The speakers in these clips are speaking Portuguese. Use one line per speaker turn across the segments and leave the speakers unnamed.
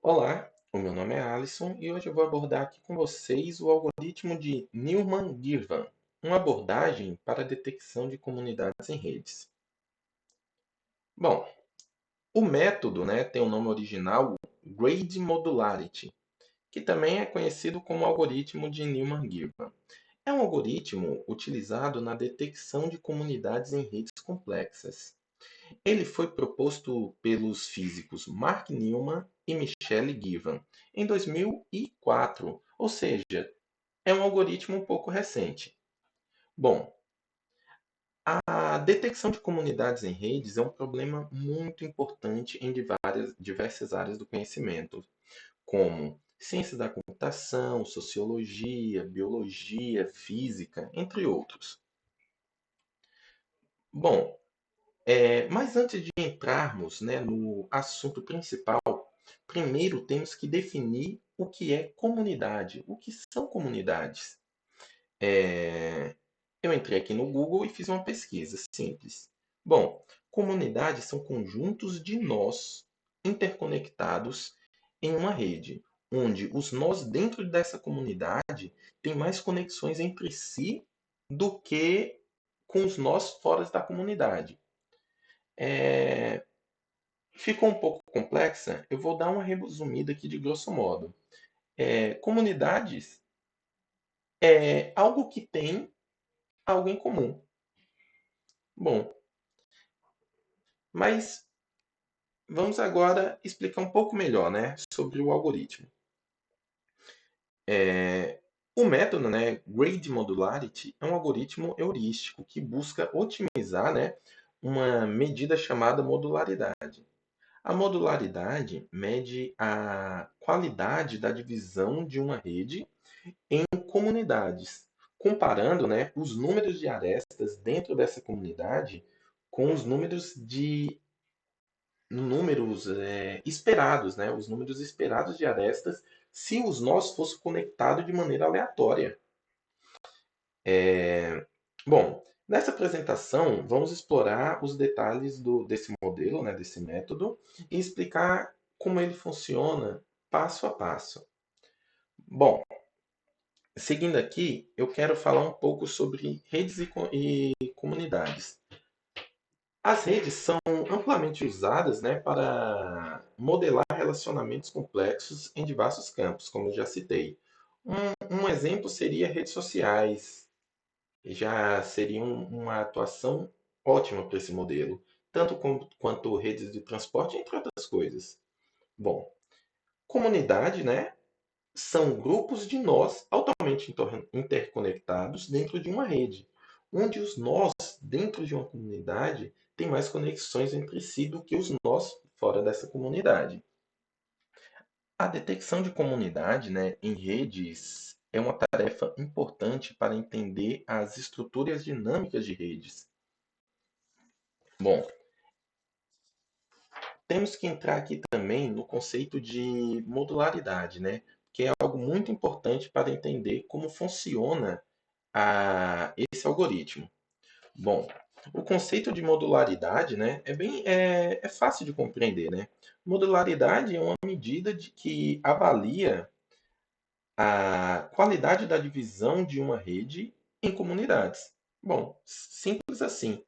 Olá, o meu nome é Alisson e hoje eu vou abordar aqui com vocês o algoritmo de Newman-Girvan, uma abordagem para a detecção de comunidades em redes. Bom, o método, tem o nome original Grade Modularity, que também é conhecido como algoritmo de Newman-Girvan. É um algoritmo utilizado na detecção de comunidades em redes complexas. Ele foi proposto pelos físicos Mark Newman e Michelle Girvan em 2004, ou seja, é um algoritmo um pouco recente. Bom, a detecção de comunidades em redes é um problema muito importante em diversas áreas do conhecimento, como ciência da computação, sociologia, biologia, física, entre outros. Bom, mas antes de entrarmos, no assunto principal, primeiro temos que definir o que é comunidade. O que são comunidades? É, eu entrei aqui no Google e fiz uma pesquisa simples. Bom, comunidades são conjuntos de nós interconectados em uma rede, onde os nós dentro dessa comunidade têm mais conexões entre si do que com os nós fora da comunidade. É, ficou um pouco complexa? Eu vou dar uma resumida aqui de grosso modo. Comunidades é algo que tem algo em comum. Bom, mas vamos agora explicar um pouco melhor, sobre o algoritmo. O método, Grade Modularity, é um algoritmo heurístico que busca otimizar, uma medida chamada modularidade. A modularidade mede a qualidade da divisão de uma rede em comunidades, comparando, os números de arestas dentro dessa comunidade com os números esperados, os números esperados de arestas se os nós fossem conectados de maneira aleatória. Bom, nessa apresentação vamos explorar os detalhes desse modelo, desse método, e explicar como ele funciona passo a passo. Bom, seguindo aqui, eu quero falar um pouco sobre redes e comunidades. As redes são amplamente usadas, para modelar relacionamentos complexos em diversos campos, como eu já citei. Um exemplo seria redes sociais, já seria uma atuação ótima para esse modelo, tanto quanto redes de transporte, entre outras coisas. Bom, comunidade, são grupos de nós altamente interconectados dentro de uma rede, onde os nós dentro de uma comunidade têm mais conexões entre si do que os nós fora dessa comunidade. A detecção de comunidade, em redes é uma tarefa importante para entender as estruturas dinâmicas de redes. Bom, temos que entrar aqui também no conceito de modularidade, que é algo muito importante para entender como funciona esse algoritmo. Bom, o conceito de modularidade, é fácil de compreender, Modularidade é uma medida de que avalia a qualidade da divisão de uma rede em comunidades. Bom, simples assim.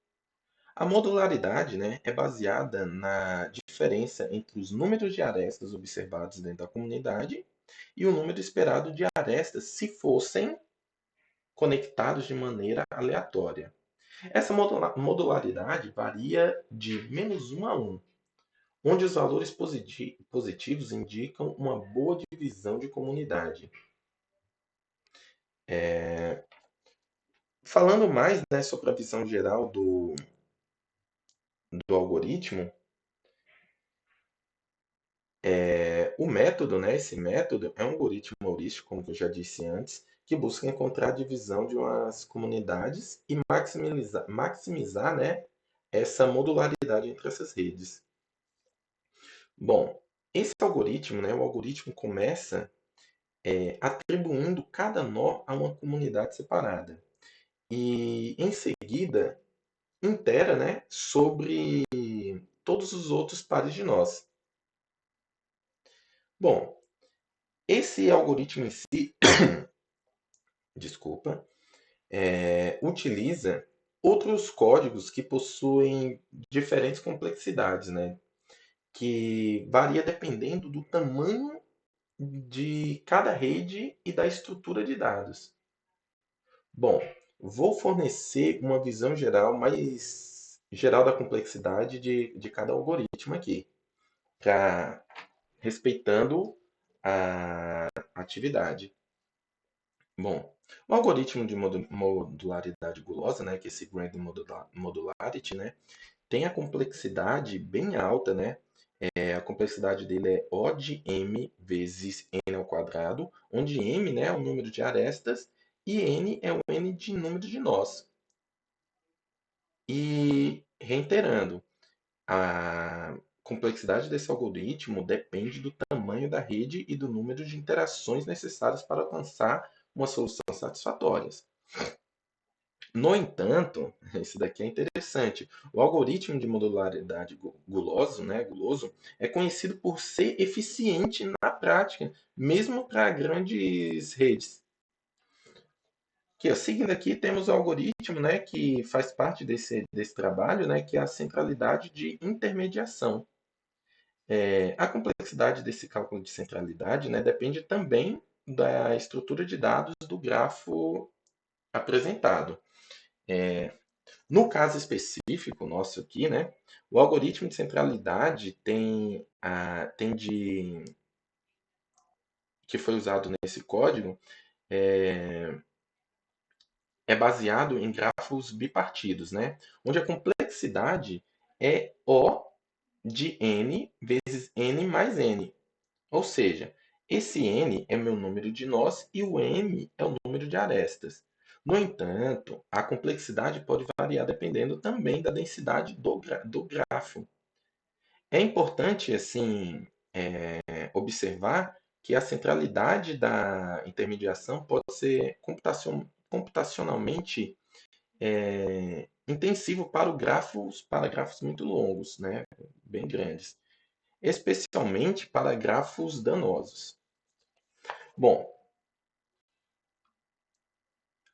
A modularidade, é baseada na diferença entre os números de arestas observados dentro da comunidade e o número esperado de arestas se fossem conectados de maneira aleatória. Essa modularidade varia de -1 a 1, onde os valores positivos indicam uma boa divisão de comunidade. Falando mais, sobre a visão geral do algoritmo, o método, esse método é um algoritmo heurístico, como eu já disse antes, que busca encontrar a divisão de umas comunidades e maximizar, essa modularidade entre essas redes. Bom, esse algoritmo, o algoritmo começa atribuindo cada nó a uma comunidade separada. E, em seguida, intera, sobre todos os outros pares de nós. Bom, esse algoritmo em si, desculpa, utiliza outros códigos que possuem diferentes complexidades, né? Que varia dependendo do tamanho de cada rede e da estrutura de dados. Bom, vou fornecer uma visão geral mais geral da complexidade de cada algoritmo aqui, pra, respeitando a atividade. Bom, o algoritmo de modularidade gulosa, né, que é esse Grand Modularity, né, tem a complexidade bem alta, né? A complexidade dele é O de m vezes n ao quadrado, onde m, né, é o número de arestas e n é o n de número de nós. E reiterando, a complexidade desse algoritmo depende do tamanho da rede e do número de interações necessárias para alcançar uma solução satisfatória. No entanto, isso daqui é interessante. O algoritmo de modularidade guloso, é conhecido por ser eficiente na prática, mesmo para grandes redes. Aqui, ó, seguindo aqui, temos o algoritmo, né, que faz parte desse trabalho, né, que é a centralidade de intermediação. A complexidade desse cálculo de centralidade, né, depende também da estrutura de dados do grafo apresentado. No caso específico nosso aqui, né, o algoritmo de centralidade que foi usado nesse código é baseado em grafos bipartidos, né, onde a complexidade é O de n vezes n mais n. Ou seja, esse n é meu número de nós e o m é o número de arestas. No entanto, a complexidade pode variar dependendo também da densidade do grafo. É importante assim observar que a centralidade da intermediação pode ser computacionalmente intensivo para grafos muito longos, né, bem grandes, especialmente para grafos danosos. Bom,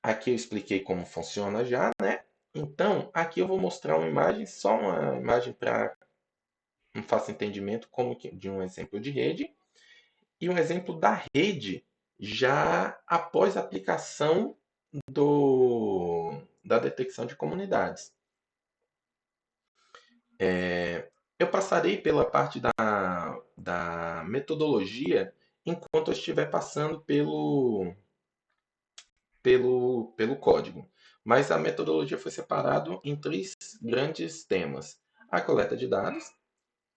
aqui eu expliquei como funciona já, né? Então, aqui eu vou mostrar uma imagem, só uma imagem para um fácil entendimento de um exemplo de rede e um exemplo da rede já após a aplicação da detecção de comunidades. Eu passarei pela parte da metodologia enquanto eu estiver passando pelo código. Mas a metodologia foi separada em três grandes temas: a coleta de dados,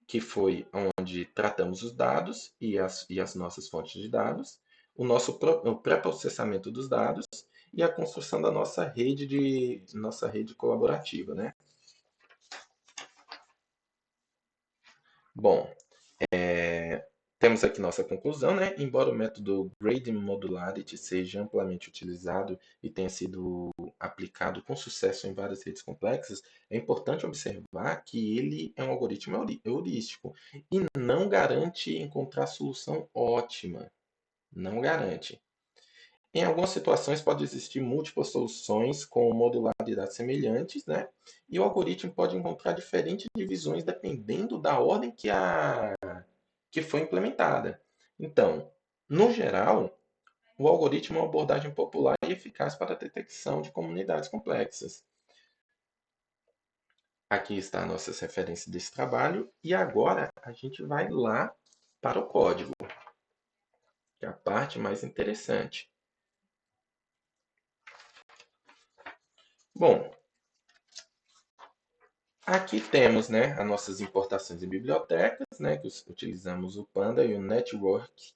que foi onde tratamos os dados e as nossas fontes de dados, o pré-processamento dos dados e a construção da nossa rede colaborativa, né? Bom, temos aqui nossa conclusão, né? Embora o método Grading Modularity seja amplamente utilizado e tenha sido aplicado com sucesso em várias redes complexas, é importante observar que ele é um algoritmo heurístico e não garante encontrar solução ótima. Não garante. Em algumas situações pode existir múltiplas soluções com modularidades semelhantes, né? E o algoritmo pode encontrar diferentes divisões dependendo da ordem que foi implementada. Então, no geral, o algoritmo é uma abordagem popular e eficaz para a detecção de comunidades complexas. Aqui está a nossa referência desse trabalho e agora a gente vai lá para o código, que é a parte mais interessante. Bom, aqui temos, né, as nossas importações de bibliotecas, né, que utilizamos o Panda e o NetworkX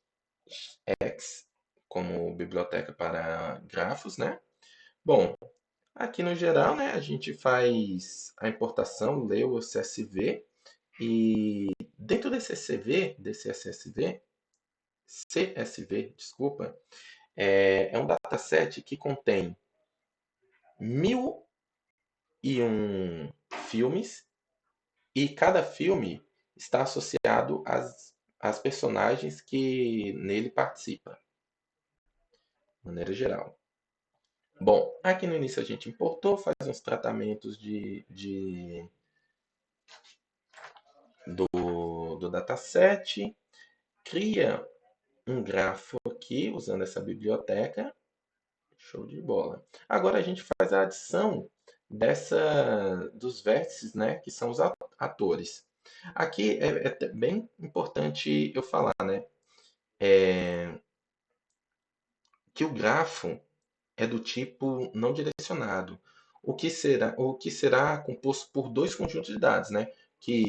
como biblioteca para grafos, né? Bom, aqui no geral, né, a gente faz a importação, lê o CSV e dentro desse CSV, desculpa, é um dataset que contém 1001 filmes e cada filme está associado as personagens que nele participam, de maneira geral. Bom, aqui no início a gente importou, faz uns tratamentos do dataset, cria um grafo aqui usando essa biblioteca. Show de bola. Agora a gente faz a adição dos vértices, né, que são os atores. Aqui é bem importante eu falar, né, que o grafo é do tipo não direcionado, o que será composto por dois conjuntos de dados, né, que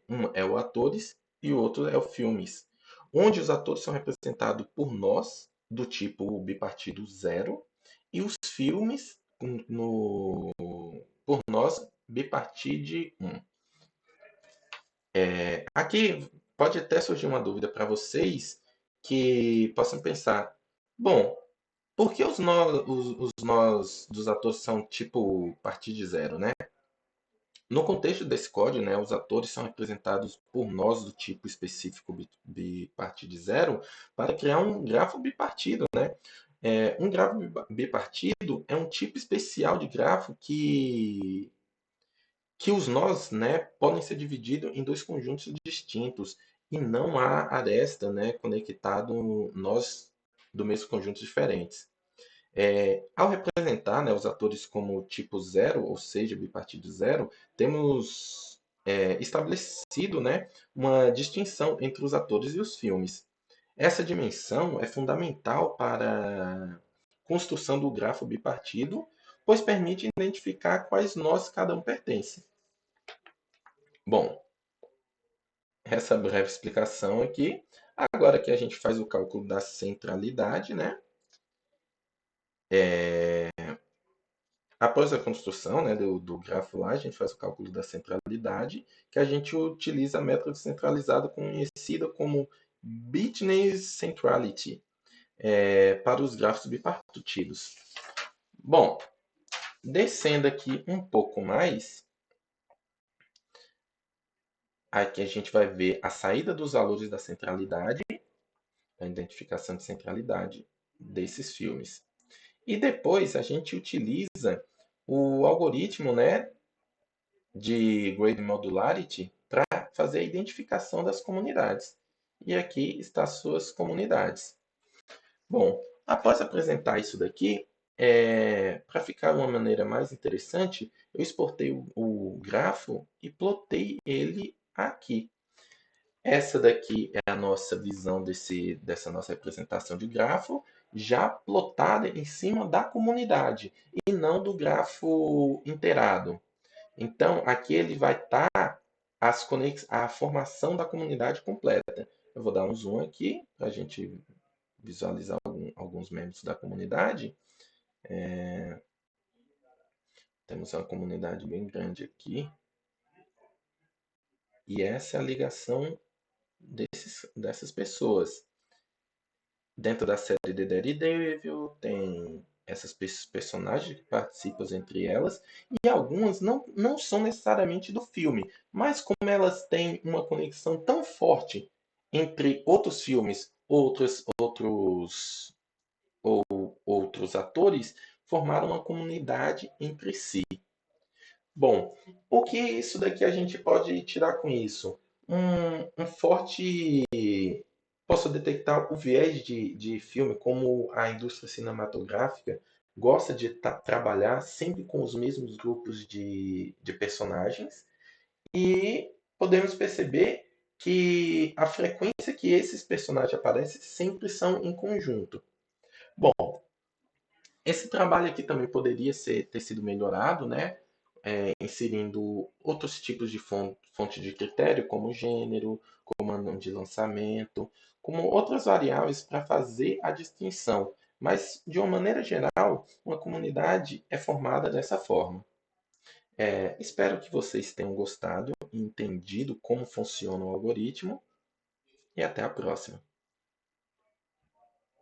um é o atores e o outro é o filmes, onde os atores são representados por nós, do tipo bipartido zero, e os filmes por nós, bipartide 1. Aqui pode até surgir uma dúvida para vocês que possam pensar: bom, por que os nós dos atores são tipo partide zero, né? No contexto desse código, né, os atores são representados por nós do tipo específico bipartide zero para criar um grafo bipartido, né? Um grafo bipartido é um tipo especial de grafo que os nós, né, podem ser divididos em dois conjuntos distintos e não há aresta, né, conectado nós do mesmo conjunto diferentes. Ao representar, né, os atores como tipo zero, ou seja, bipartido zero, temos estabelecido, né, uma distinção entre os atores e os filmes. Essa dimensão é fundamental para a construção do grafo bipartido, pois permite identificar quais nós cada um pertence. Bom, essa breve explicação aqui. Agora que a gente faz o cálculo da centralidade, né? Após a construção, né, do grafo lá, a gente faz o cálculo da centralidade, que a gente utiliza a método centralizado conhecida como Bitness Centrality, para os grafos bipartidos. Bom, descendo aqui um pouco mais, aqui a gente vai ver a saída dos valores da centralidade, a identificação de centralidade desses filmes. E depois a gente utiliza o algoritmo, né, de Grade Modularity para fazer a identificação das comunidades. E aqui estão as suas comunidades. Bom, após apresentar isso daqui, para ficar uma maneira mais interessante, eu exportei o grafo e plotei ele aqui. Essa daqui é a nossa visão dessa nossa representação de grafo, já plotada em cima da comunidade e não do grafo inteirado. Então, aqui ele vai estar a formação da comunidade completa. Eu vou dar um zoom aqui para a gente visualizar alguns membros da comunidade. Temos uma comunidade bem grande aqui. E essa é a ligação dessas pessoas. Dentro da série de Daredevil, tem essas personagens que participam entre elas, e algumas não são necessariamente do filme, mas como elas têm uma conexão tão forte entre outros filmes, outros atores, formaram uma comunidade entre si. Bom, o que isso daqui a gente pode tirar com isso? Um forte. Posso detectar o viés de filme, como a indústria cinematográfica gosta de trabalhar sempre com os mesmos grupos de personagens, e podemos perceber que a frequência que esses personagens aparecem sempre são em conjunto. Bom, esse trabalho aqui também poderia ter sido melhorado, né? Inserindo outros tipos de fonte de critério, como gênero, como ano de lançamento, como outras variáveis para fazer a distinção. Mas, de uma maneira geral, uma comunidade é formada dessa forma. Espero que vocês tenham gostado e entendido como funciona o algoritmo, e até a próxima.